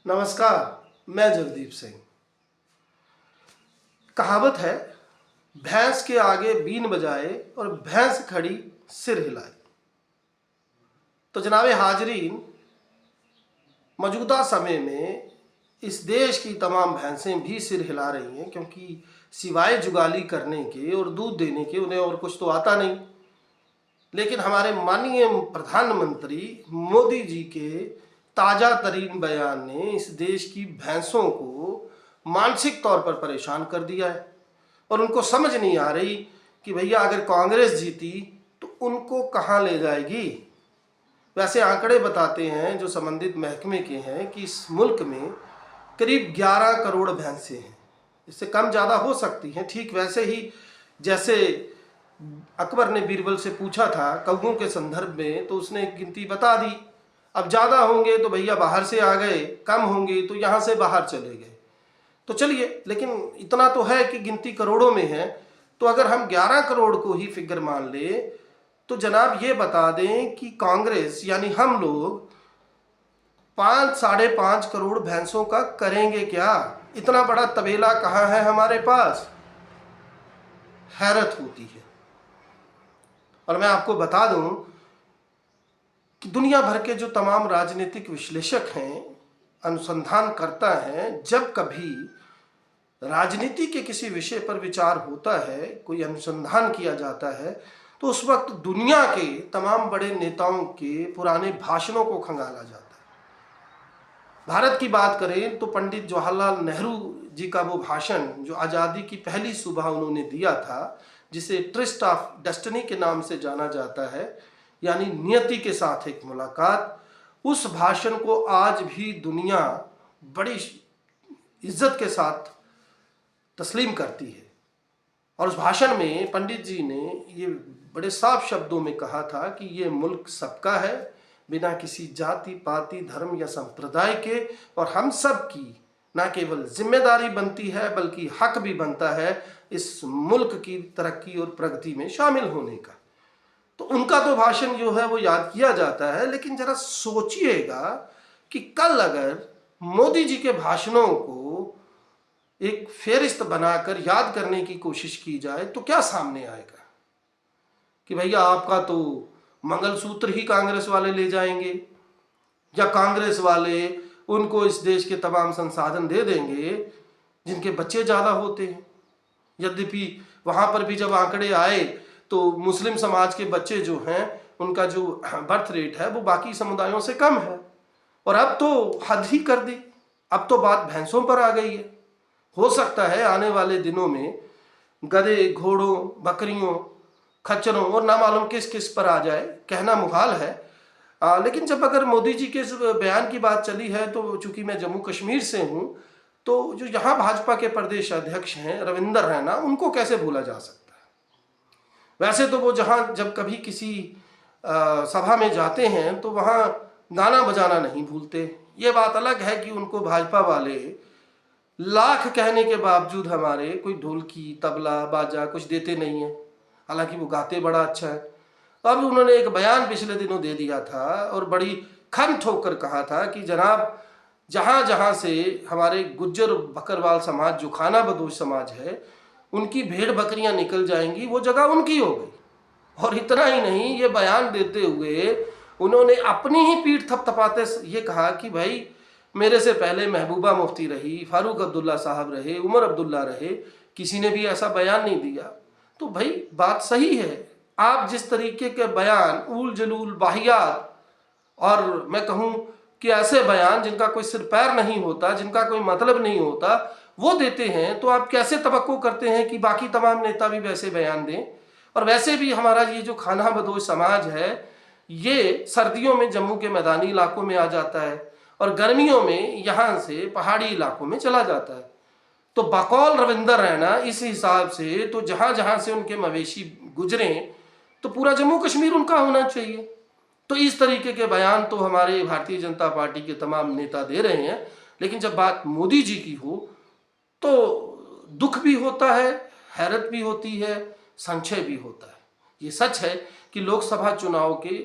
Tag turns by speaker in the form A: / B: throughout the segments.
A: नमस्कार, मैं जगदीप सिंह। कहावत है, भैंस के आगे बीन बजाए और भैंस खड़ी सिर हिलाए। तो जनाबे हाजरीन, मौजूदा समय में इस देश की तमाम भैंसें भी सिर हिला रही हैं, क्योंकि सिवाय जुगाली करने के और दूध देने के उन्हें और कुछ तो आता नहीं। लेकिन हमारे माननीय प्रधानमंत्री मोदी जी के ताज़ा तरीन बयान ने इस देश की भैंसों को मानसिक तौर पर परेशान कर दिया है और उनको समझ नहीं आ रही कि भैया अगर कांग्रेस जीती तो उनको कहाँ ले जाएगी। वैसे आंकड़े बताते हैं जो संबंधित महकमे के हैं कि इस मुल्क में करीब 11 करोड़ भैंसें हैं। इससे कम ज़्यादा हो सकती हैं। ठीक वैसे ही जैसे अकबर ने बीरबल से पूछा था कौओं के संदर्भ में, तो उसने गिनती बता दी। अब ज़्यादा होंगे तो भैया बाहर से आ गए, कम होंगे तो यहाँ से बाहर चले गए। तो चलिए, लेकिन इतना तो है कि गिनती करोड़ों में है। तो अगर हम 11 करोड़ को ही फिगर मान ले तो जनाब ये बता दें कि कांग्रेस यानी हम लोग 5-5.5 करोड़ भैंसों का करेंगे क्या। इतना बड़ा तबेला कहाँ है हमारे पास। हैरत होती है। और मैं आपको बता दूं कि दुनिया भर के जो तमाम राजनीतिक विश्लेषक हैं, अनुसंधानकर्ता हैं, जब कभी राजनीति के किसी विषय पर विचार होता है, कोई अनुसंधान किया जाता है, तो उस वक्त दुनिया के तमाम बड़े नेताओं के पुराने भाषणों को खंगाला जाता है। भारत की बात करें तो पंडित जवाहरलाल नेहरू जी का वो भाषण जो आज़ादी की पहली सुबह उन्होंने दिया था, जिसे ट्रिस्ट ऑफ डेस्टिनी के नाम से जाना जाता है, यानी नियति के साथ एक मुलाकात, उस भाषण को आज भी दुनिया बड़ी इज्जत के साथ तस्लीम करती है। और उस भाषण में पंडित जी ने ये बड़े साफ शब्दों में कहा था कि ये मुल्क सबका है, बिना किसी जाति पाति धर्म या संप्रदाय के, और हम सब की न केवल जिम्मेदारी बनती है बल्कि हक भी बनता है इस मुल्क की तरक्की और प्रगति में शामिल होने का। तो उनका तो भाषण जो है वो याद किया जाता है, लेकिन जरा सोचिएगा कि कल अगर मोदी जी के भाषणों को एक फेरिस्त बनाकर याद करने की कोशिश की जाए तो क्या सामने आएगा कि भैया आपका तो मंगलसूत्र ही कांग्रेस वाले ले जाएंगे, या कांग्रेस वाले उनको इस देश के तमाम संसाधन दे देंगे जिनके बच्चे ज़्यादा होते हैं। यद्यपि वहाँ पर भी जब आंकड़े आए तो मुस्लिम समाज के बच्चे जो हैं उनका जो बर्थ रेट है वो बाकी समुदायों से कम है। और अब तो हद ही कर दी, अब तो बात भैंसों पर आ गई है। हो सकता है आने वाले दिनों में गधे, घोड़ों, बकरियों, खच्चरों और ना मालूम किस किस पर आ जाए, कहना मुहाल है। लेकिन जब अगर मोदी जी के बयान की बात चली है तो चूंकि मैं जम्मू कश्मीर से हूँ, तो जो यहाँ भाजपा के प्रदेश अध्यक्ष हैं रविंदर रैना, उनको कैसे भूला जा सकता है। वैसे तो वो जहाँ जब कभी किसी सभा में जाते हैं तो वहाँ गाना बजाना नहीं भूलते। ये बात अलग है कि उनको भाजपा वाले लाख कहने के बावजूद हमारे कोई ढोलकी, तबला, बाजा कुछ देते नहीं है, हालांकि वो गाते बड़ा अच्छा है। अब उन्होंने एक बयान पिछले दिनों दे दिया था और बड़ी खन ठोक कर कहा था कि जनाब जहाँ जहाँ से हमारे गुज्जर बकरवाल समाज जो खाना बदोश समाज है उनकी भेड़ बकरियां निकल जाएंगी, वो जगह उनकी हो गई। और इतना ही नहीं, ये बयान देते हुए उन्होंने अपनी ही पीठ थपथपाते ये कहा कि भाई मेरे से पहले महबूबा मुफ्ती रही, फारूक अब्दुल्ला साहब रहे, उमर अब्दुल्ला रहे, किसी ने भी ऐसा बयान नहीं दिया। तो भाई बात सही है, आप जिस तरीके के बयान ऊल जलूल वाहियात, और मैं कहूँ कि ऐसे बयान जिनका कोई सिर पैर नहीं होता, जिनका कोई मतलब नहीं होता, वो देते हैं, तो आप कैसे तवक्को करते हैं कि बाकी तमाम नेता भी वैसे बयान दें। और वैसे भी हमारा ये जो खाना बदोश समाज है ये सर्दियों में जम्मू के मैदानी इलाकों में आ जाता है और गर्मियों में यहाँ से पहाड़ी इलाकों में चला जाता है। तो बकौल रविंदर रैना इस हिसाब से तो जहाँ जहाँ से उनके मवेशी गुजरें तो पूरा जम्मू कश्मीर उनका होना चाहिए। तो इस तरीके के बयान तो हमारे भारतीय जनता पार्टी के तमाम नेता दे रहे हैं, लेकिन जब बात मोदी जी की हो तो दुख भी होता है, हैरत भी होती है, संशय भी होता है। ये सच है कि लोकसभा चुनाव के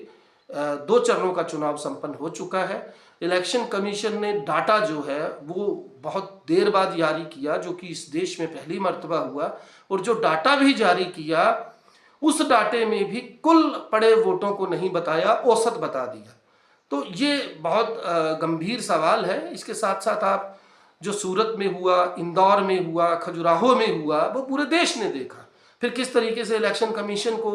A: 2 चरणों का चुनाव संपन्न हो चुका है। इलेक्शन कमीशन ने डाटा जो है वो बहुत देर बाद जारी किया, जो कि इस देश में पहली मर्तबा हुआ। और जो डाटा भी जारी किया उस डाटे में भी कुल पड़े वोटों को नहीं बताया, औसत बता दिया। तो ये बहुत गंभीर सवाल है। इसके साथ साथ आप जो सूरत में हुआ, इंदौर में हुआ, खजुराहो में हुआ, वो पूरे देश ने देखा। फिर किस तरीके से इलेक्शन कमीशन को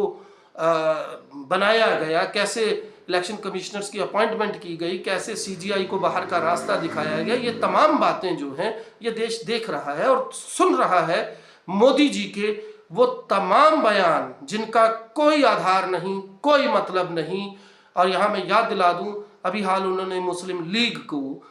A: बनाया गया, कैसे इलेक्शन कमिश्नर्स की अपॉइंटमेंट की गई, कैसे सीजीआई को बाहर का रास्ता दिखाया गया, ये तमाम बातें जो हैं ये देश देख रहा है और सुन रहा है। मोदी जी के वो तमाम बयान जिनका कोई आधार नहीं, कोई मतलब नहीं। और यहाँ मैं याद दिला दूं, अभी हाल उन्होंने मुस्लिम लीग को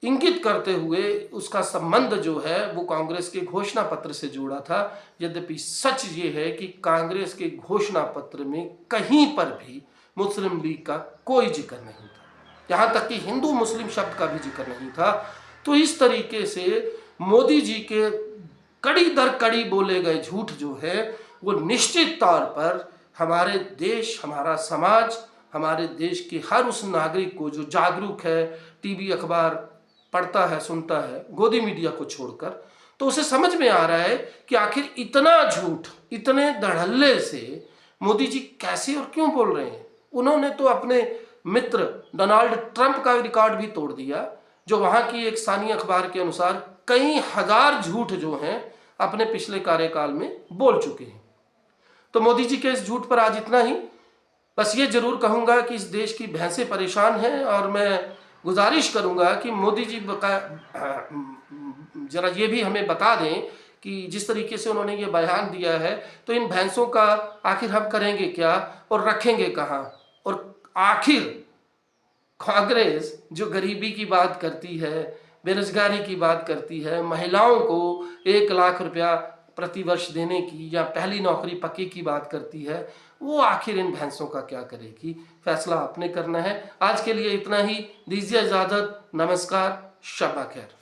A: इंगित करते हुए उसका संबंध जो है वो कांग्रेस के घोषणा पत्र से जोड़ा था। यद्यपि सच ये है कि कांग्रेस के घोषणा पत्र में कहीं पर भी मुस्लिम लीग का कोई जिक्र नहीं था, यहाँ तक कि हिंदू मुस्लिम शब्द का भी जिक्र नहीं था। तो इस तरीके से मोदी जी के कड़ी दर कड़ी बोले गए झूठ जो है वो निश्चित तौर पर हमारे देश, हमारा समाज, हमारे देश के हर उस नागरिक को जो जागरूक है, टीवी अखबार पढ़ता है, सुनता है, गोदी मीडिया को छोड़कर, तो उसे समझ में आ रहा है कि आखिर इतना झूठ इतने धड़ल्ले से मोदी जी कैसे और क्यों बोल रहे हैं। उन्होंने तो अपने मित्र डोनाल्ड ट्रंप का रिकॉर्ड भी तोड़ दिया, जो वहां की एक स्थानीय अखबार के अनुसार कई हजार झूठ जो हैं अपने पिछले कार्यकाल में बोल चुके हैं। तो मोदी जी के इस झूठ पर आज इतना ही। बस ये जरूर कहूंगा कि इस देश की भैंसें परेशान हैं और मैं गुजारिश करूंगा कि मोदी जी जरा ये भी हमें बता दें कि जिस तरीके से उन्होंने ये बयान दिया है तो इन भैंसों का आखिर हम करेंगे क्या और रखेंगे कहाँ। और आखिर कांग्रेस जो गरीबी की बात करती है, बेरोजगारी की बात करती है, महिलाओं को 1 लाख रुपया प्रतिवर्ष देने की या पहली नौकरी पक्की की बात करती है, वो आखिर इन भैंसों का क्या करेगी, फैसला आपने करना है। आज के लिए इतना ही, दीजिए इजाजत, नमस्कार, शब खैर।